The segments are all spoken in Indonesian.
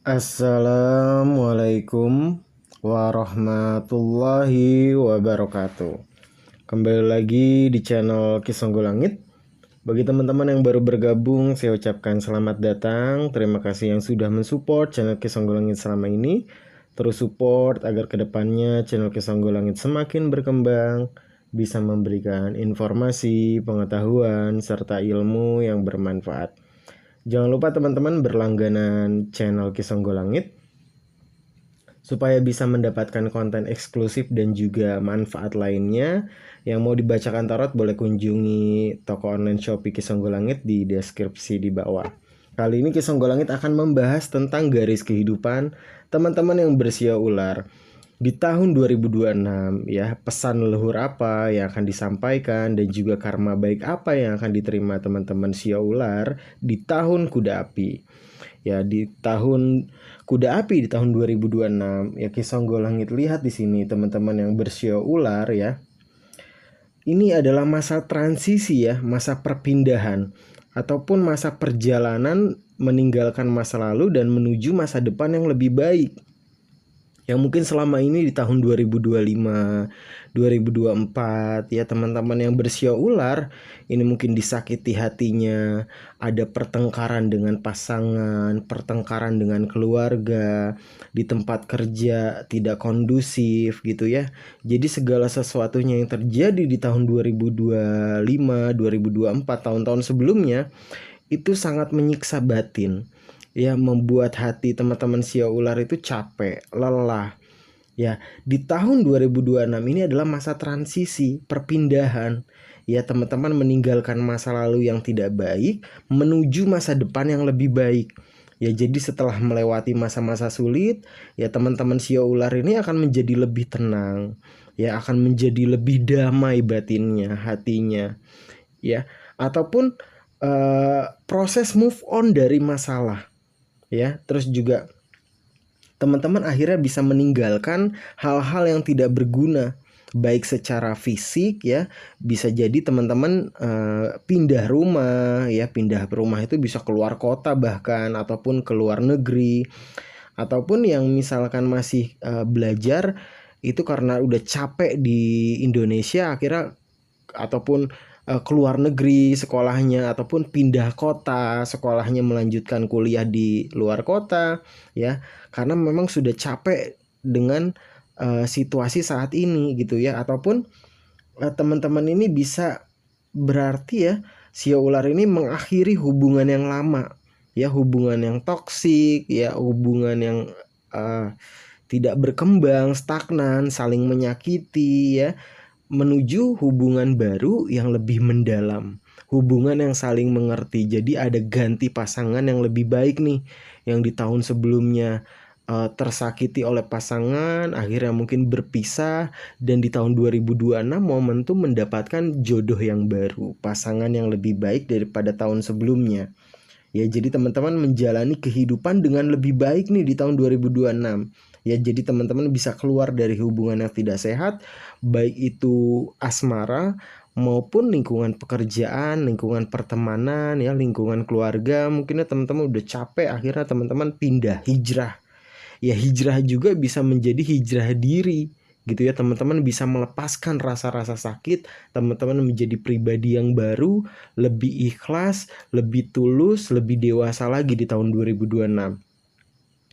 Assalamualaikum warahmatullahi wabarakatuh. Kembali lagi di channel Kisonggo Langit. Bagi teman-teman yang baru bergabung, saya ucapkan selamat datang. Terima kasih yang sudah mensupport channel Kisonggo Langit selama ini. Terus support agar kedepannya channel Kisonggo Langit semakin berkembang, bisa memberikan informasi, pengetahuan, serta ilmu yang bermanfaat. Jangan lupa teman-teman berlangganan channel Kisonggo Langit supaya bisa mendapatkan konten eksklusif dan juga manfaat lainnya. Yang mau dibacakan tarot boleh kunjungi toko online Shopee Kisonggo Langit di deskripsi di bawah. Kali ini Kisonggo Langit akan membahas tentang garis kehidupan teman-teman yang bersio ular. Di tahun 2026 ya, pesan leluhur apa yang akan disampaikan dan juga karma baik apa yang akan diterima teman-teman sio ular di tahun kuda api. Ya, di tahun kuda api di tahun 2026 ya, Kisonggo Langit lihat di sini teman-teman yang bersio ular ya. Ini adalah masa transisi ya, masa perpindahan ataupun masa perjalanan meninggalkan masa lalu dan menuju masa depan yang lebih baik. Yang mungkin selama ini di tahun 2025, 2024 ya, teman-teman yang bersio ular ini mungkin disakiti hatinya, ada pertengkaran dengan pasangan, pertengkaran dengan keluarga, di tempat kerja tidak kondusif gitu ya. Jadi segala sesuatunya yang terjadi di tahun 2025, 2024, tahun-tahun sebelumnya itu sangat menyiksa batin. Ya, membuat hati teman-teman sio ular itu capek, lelah. Ya, di tahun 2026 ini adalah masa transisi, perpindahan. Ya, teman-teman meninggalkan masa lalu yang tidak baik menuju masa depan yang lebih baik. Ya, jadi setelah melewati masa-masa sulit, ya teman-teman sio ular ini akan menjadi lebih tenang. Ya, akan menjadi lebih damai batinnya, hatinya. Ya, ataupun proses move on dari masalah. Ya, terus juga teman-teman akhirnya bisa meninggalkan hal-hal yang tidak berguna, baik secara fisik ya, bisa jadi teman-teman pindah rumah ya, pindah rumah itu bisa keluar kota bahkan, ataupun ke luar negeri, ataupun yang misalkan masih belajar itu karena udah capek di Indonesia akhirnya, ataupun keluar negeri sekolahnya, ataupun pindah kota sekolahnya, melanjutkan kuliah di luar kota ya, karena memang sudah capek dengan situasi saat ini gitu ya. Ataupun teman-teman ini bisa berarti ya, sio ular ini mengakhiri hubungan yang lama ya, hubungan yang toksik ya, hubungan yang tidak berkembang, stagnan, saling menyakiti ya, menuju hubungan baru yang lebih mendalam, hubungan yang saling mengerti. Jadi ada ganti pasangan yang lebih baik nih, yang di tahun sebelumnya tersakiti oleh pasangan, akhirnya mungkin berpisah, dan di tahun 2026 momentum mendapatkan jodoh yang baru, pasangan yang lebih baik daripada tahun sebelumnya. Ya, jadi teman-teman menjalani kehidupan dengan lebih baik nih di tahun 2026. Ya, jadi teman-teman bisa keluar dari hubungan yang tidak sehat, baik itu asmara maupun lingkungan pekerjaan, lingkungan pertemanan ya, lingkungan keluarga. Mungkin teman-teman udah capek, akhirnya teman-teman pindah, hijrah. Ya, hijrah juga bisa menjadi hijrah diri gitu ya, teman-teman bisa melepaskan rasa-rasa sakit, teman-teman menjadi pribadi yang baru, lebih ikhlas, lebih tulus, lebih dewasa lagi di tahun 2026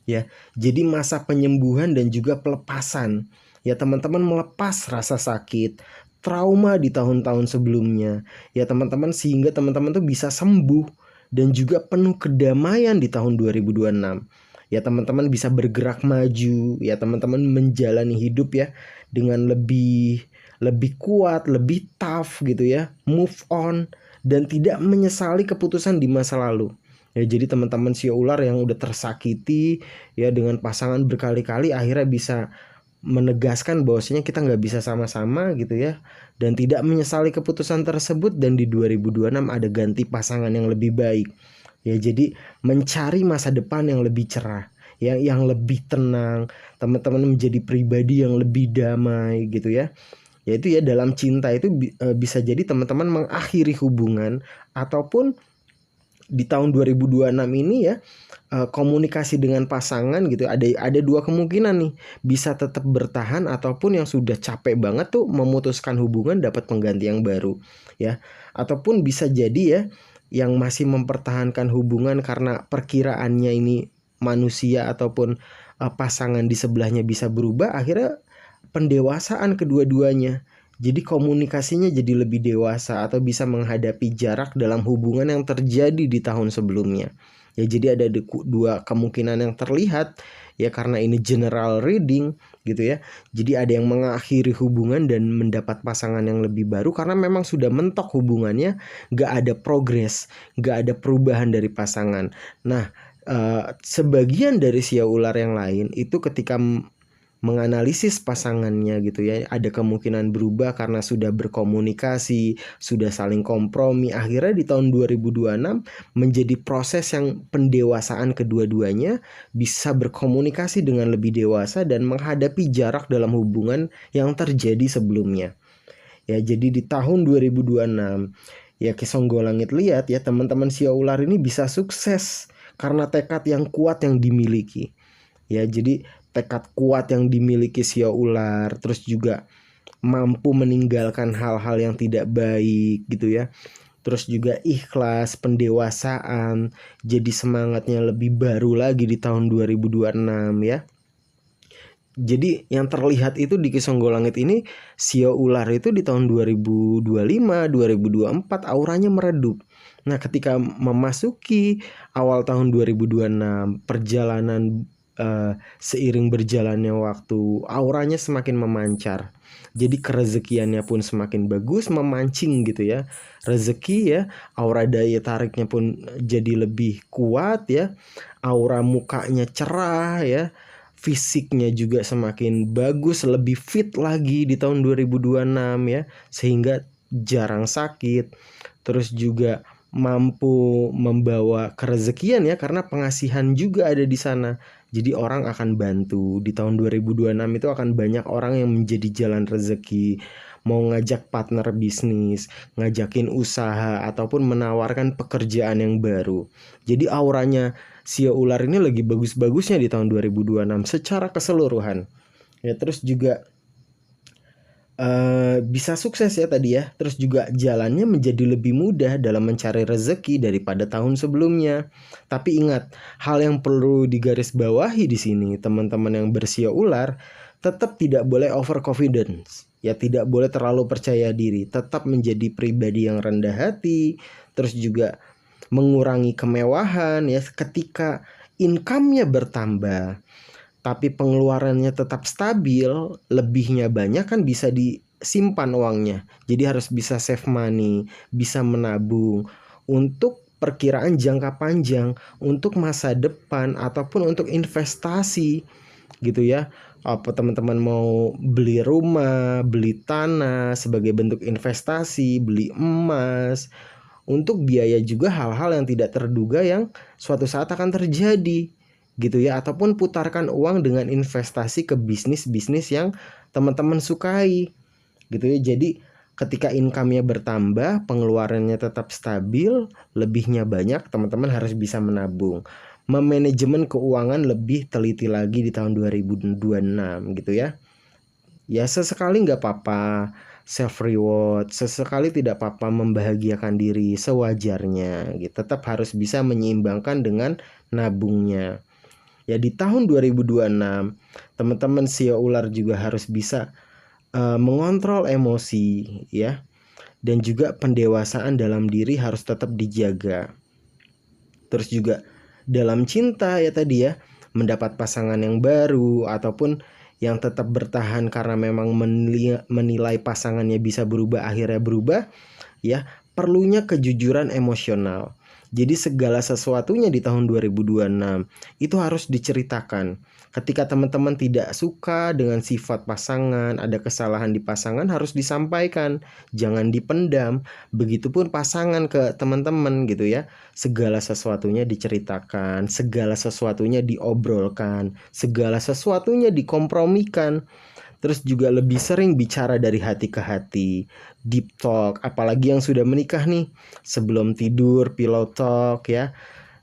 ya. Jadi masa penyembuhan dan juga pelepasan ya, teman-teman melepas rasa sakit, trauma di tahun-tahun sebelumnya ya teman-teman, sehingga teman-teman tuh bisa sembuh dan juga penuh kedamaian di tahun 2026 ya. Teman-teman bisa bergerak maju ya, teman-teman menjalani hidup ya dengan lebih kuat, lebih tough gitu ya, move on dan tidak menyesali keputusan di masa lalu. Ya, jadi teman-teman sio ular yang udah tersakiti ya dengan pasangan berkali-kali, akhirnya bisa menegaskan bahwasanya kita nggak bisa sama-sama gitu ya, dan tidak menyesali keputusan tersebut, dan di 2026 ada ganti pasangan yang lebih baik. Ya, jadi mencari masa depan yang lebih cerah, yang lebih tenang, teman-teman menjadi pribadi yang lebih damai gitu ya. Yaitu ya, dalam cinta itu bisa jadi teman-teman mengakhiri hubungan ataupun di tahun 2026 ini ya, komunikasi dengan pasangan gitu, ada dua kemungkinan nih, bisa tetap bertahan ataupun yang sudah capek banget tuh memutuskan hubungan dapat pengganti yang baru ya. Ataupun bisa jadi ya, yang masih mempertahankan hubungan karena perkiraannya ini manusia ataupun pasangan di sebelahnya bisa berubah, akhirnya pendewasaan kedua-duanya. Jadi komunikasinya jadi lebih dewasa atau bisa menghadapi jarak dalam hubungan yang terjadi di tahun sebelumnya. Ya, jadi ada dua kemungkinan yang terlihat ya, karena ini general reading gitu ya. Jadi ada yang mengakhiri hubungan dan mendapat pasangan yang lebih baru karena memang sudah mentok hubungannya, gak ada progres, gak ada perubahan dari pasangan. Nah, sebagian dari sia ular yang lain itu ketika menganalisis pasangannya gitu ya, ada kemungkinan berubah karena sudah berkomunikasi, sudah saling kompromi. Akhirnya di tahun 2026 menjadi proses yang pendewasaan kedua-duanya, bisa berkomunikasi dengan lebih dewasa dan menghadapi jarak dalam hubungan yang terjadi sebelumnya. Ya, jadi di tahun 2026 ya, Ki Songgolangit lihat ya, teman-teman sia ular ini bisa sukses karena tekad yang kuat yang dimiliki. Ya, jadi tekad kuat yang dimiliki sia ular, terus juga mampu meninggalkan hal-hal yang tidak baik gitu ya. Terus juga ikhlas, pendewasaan, jadi semangatnya lebih baru lagi di tahun 2026 ya. Jadi yang terlihat itu di Ki Songgolangit ini, sia ular itu di tahun 2025, 2024 auranya meredup. Nah, ketika memasuki awal tahun 2026, perjalanan seiring berjalannya waktu, auranya semakin memancar. Jadi kerezekiannya pun semakin bagus, memancing gitu ya. Rezeki ya, aura daya tariknya pun jadi lebih kuat ya. Aura mukanya cerah ya. Fisiknya juga semakin bagus, lebih fit lagi di tahun 2026 ya. Sehingga jarang sakit. Terus juga mampu membawa kerezekian ya, karena pengasihan juga ada di sana. Jadi orang akan bantu. Di tahun 2026 itu akan banyak orang yang menjadi jalan rezeki, mau ngajak partner bisnis, ngajakin usaha, ataupun menawarkan pekerjaan yang baru. Jadi auranya sia ular ini lagi bagus-bagusnya di tahun 2026 secara keseluruhan. Ya, terus juga bisa sukses ya tadi ya. Terus juga jalannya menjadi lebih mudah dalam mencari rezeki daripada tahun sebelumnya. Tapi ingat, hal yang perlu digarisbawahi di sini, teman-teman yang bersia ular, tetap tidak boleh overconfidence. Ya, tidak boleh terlalu percaya diri. Tetap menjadi pribadi yang rendah hati. Terus juga mengurangi kemewahan ya. Ketika income-nya bertambah tapi pengeluarannya tetap stabil, lebihnya banyak, kan bisa disimpan uangnya. Jadi harus bisa save money, bisa menabung untuk perkiraan jangka panjang, untuk masa depan, ataupun untuk investasi gitu ya. Apa teman-teman mau beli rumah, beli tanah sebagai bentuk investasi, beli emas, untuk biaya juga hal-hal yang tidak terduga yang suatu saat akan terjadi gitu ya. Ataupun putarkan uang dengan investasi ke bisnis-bisnis yang teman-teman sukai gitu ya. Jadi ketika income-nya bertambah, pengeluarannya tetap stabil, lebihnya banyak, teman-teman harus bisa menabung. Memanajemen keuangan lebih teliti lagi di tahun 2026 gitu ya. Ya, sesekali nggak apa-apa self reward, sesekali tidak apa-apa membahagiakan diri sewajarnya gitu. Tetap harus bisa menyeimbangkan dengan nabungnya. Ya, di tahun 2026 teman-teman sia ular juga harus bisa mengontrol emosi ya, dan juga pendewasaan dalam diri harus tetap dijaga. Terus juga dalam cinta ya tadi ya, mendapat pasangan yang baru ataupun yang tetap bertahan karena memang menilai pasangannya bisa berubah, akhirnya berubah ya, perlunya kejujuran emosional. Jadi segala sesuatunya di tahun 2026 itu harus diceritakan. Ketika teman-teman tidak suka dengan sifat pasangan, ada kesalahan di pasangan, harus disampaikan, jangan dipendam. Begitupun pasangan ke teman-teman gitu ya. Segala sesuatunya diceritakan, segala sesuatunya diobrolkan, segala sesuatunya dikompromikan. Terus juga lebih sering bicara dari hati ke hati, deep talk, apalagi yang sudah menikah nih, sebelum tidur pillow talk ya.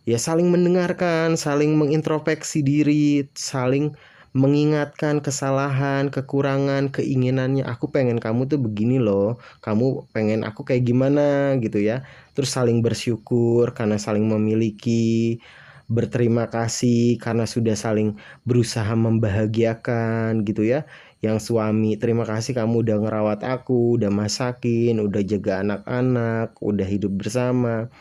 Ya saling mendengarkan, saling mengintrospeksi diri, saling mengingatkan kesalahan, kekurangan, keinginannya. Aku pengen kamu tuh begini loh, kamu pengen aku kayak gimana gitu ya. Terus saling bersyukur karena saling memiliki, berterima kasih karena sudah saling berusaha membahagiakan gitu ya. Yang suami, terima kasih kamu udah ngerawat aku, udah masakin, udah jaga anak-anak, udah hidup bersama.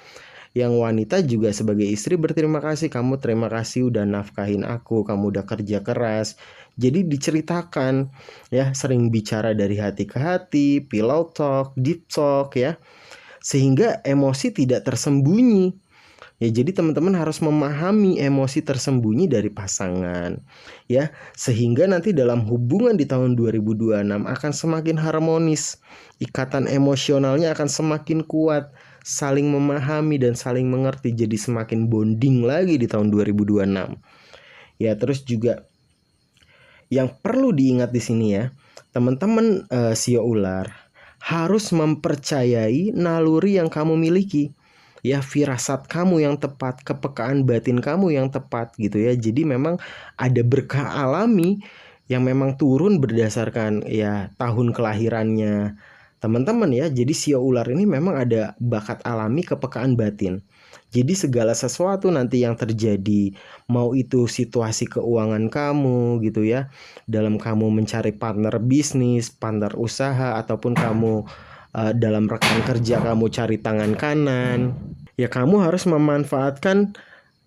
Yang wanita juga sebagai istri berterima kasih, kamu terima kasih udah nafkahin aku, kamu udah kerja keras. Jadi diceritakan ya, sering bicara dari hati ke hati, pillow talk, deep talk ya, sehingga emosi tidak tersembunyi. Ya, jadi teman-teman harus memahami emosi tersembunyi dari pasangan ya, sehingga nanti dalam hubungan di tahun 2026 akan semakin harmonis. Ikatan emosionalnya akan semakin kuat, saling memahami dan saling mengerti, jadi semakin bonding lagi di tahun 2026. Ya, terus juga yang perlu diingat di sini ya, teman-teman sio ular harus mempercayai naluri yang kamu miliki. Ya, firasat kamu yang tepat, kepekaan batin kamu yang tepat gitu ya. Jadi memang ada berkah alami yang memang turun berdasarkan ya tahun kelahirannya teman-teman ya. Jadi sio ular ini memang ada bakat alami kepekaan batin. Jadi segala sesuatu nanti yang terjadi, mau itu situasi keuangan kamu gitu ya, dalam kamu mencari partner bisnis, partner usaha, ataupun kamu dalam rekan kerja kamu cari tangan kanan, ya kamu harus memanfaatkan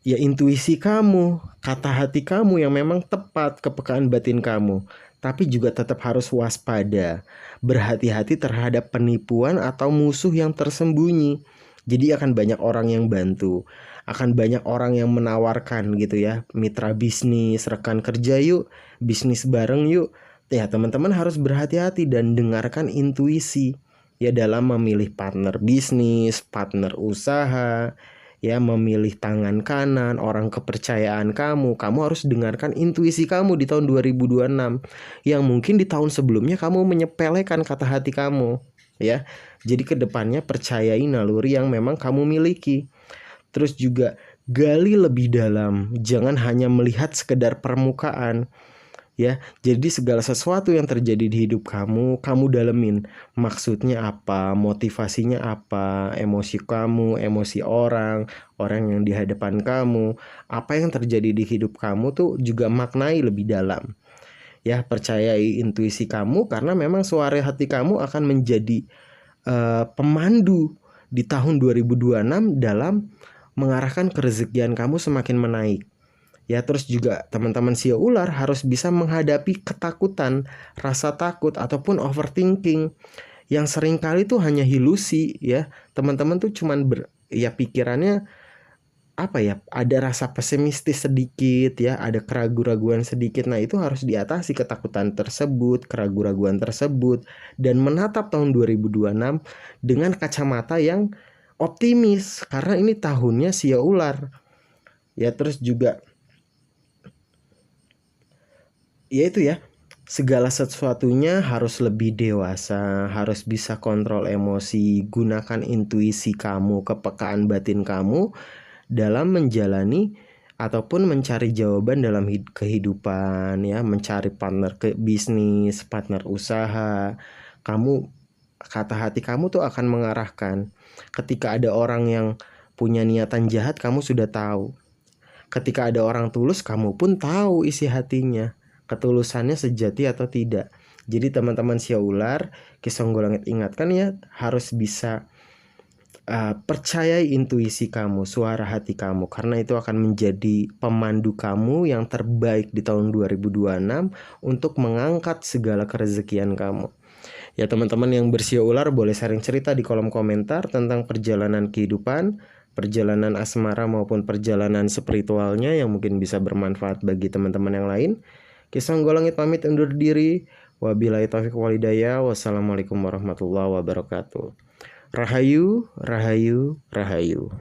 ya intuisi kamu, kata hati kamu yang memang tepat, kepekaan batin kamu. Tapi juga tetap harus waspada, berhati-hati terhadap penipuan atau musuh yang tersembunyi. Jadi akan banyak orang yang bantu, akan banyak orang yang menawarkan gitu ya, mitra bisnis, rekan kerja yuk, bisnis bareng yuk. Ya teman-teman harus berhati-hati dan dengarkan intuisi ya dalam memilih partner bisnis, partner usaha, ya memilih tangan kanan, orang kepercayaan kamu. Kamu harus dengarkan intuisi kamu di tahun 2026 yang mungkin di tahun sebelumnya kamu menyepelekan kata hati kamu ya. Jadi kedepannya percayai naluri yang memang kamu miliki. Terus juga gali lebih dalam, jangan hanya melihat sekedar permukaan ya. Jadi segala sesuatu yang terjadi di hidup kamu, kamu dalemin. Maksudnya apa, motivasinya apa, emosi kamu, emosi orang, orang yang di hadapan kamu, apa yang terjadi di hidup kamu tuh juga maknai lebih dalam. Ya, percayai intuisi kamu karena memang suara hati kamu akan menjadi pemandu di tahun 2026 dalam mengarahkan kerezekian kamu semakin menaik. Ya, terus juga teman-teman sio ular harus bisa menghadapi ketakutan, rasa takut ataupun overthinking yang seringkali tuh hanya ilusi ya. Teman-teman tuh cuman ya pikirannya apa ya, ada rasa pesimistis sedikit ya, ada keraguan-raguan sedikit. Nah, itu harus diatasi ketakutan tersebut, keraguan-raguan tersebut dan menatap tahun 2026 dengan kacamata yang optimis karena ini tahunnya sio ular. Ya, terus juga ya itu ya, segala sesuatunya harus lebih dewasa, harus bisa kontrol emosi, gunakan intuisi kamu, kepekaan batin kamu dalam menjalani ataupun mencari jawaban dalam kehidupan ya, mencari partner ke bisnis, partner usaha. Kamu, kata hati kamu tuh akan mengarahkan. Ketika ada orang yang punya niatan jahat, kamu sudah tahu. Ketika ada orang tulus, kamu pun tahu isi hatinya, ketulusannya sejati atau tidak. Jadi teman-teman sio ular, Ki Songgolangit ingatkan ya, harus bisa percayai intuisi kamu, suara hati kamu, karena itu akan menjadi pemandu kamu yang terbaik di tahun 2026 untuk mengangkat segala kerezekian kamu. Ya teman-teman yang bersio ular boleh sharing cerita di kolom komentar tentang perjalanan kehidupan, perjalanan asmara maupun perjalanan spiritualnya yang mungkin bisa bermanfaat bagi teman-teman yang lain. Ki Songgolangit pamit undur diri. Wabillahi taufiq walhidayah. Wassalamualaikum warahmatullahi wabarakatuh. Rahayu, rahayu, rahayu.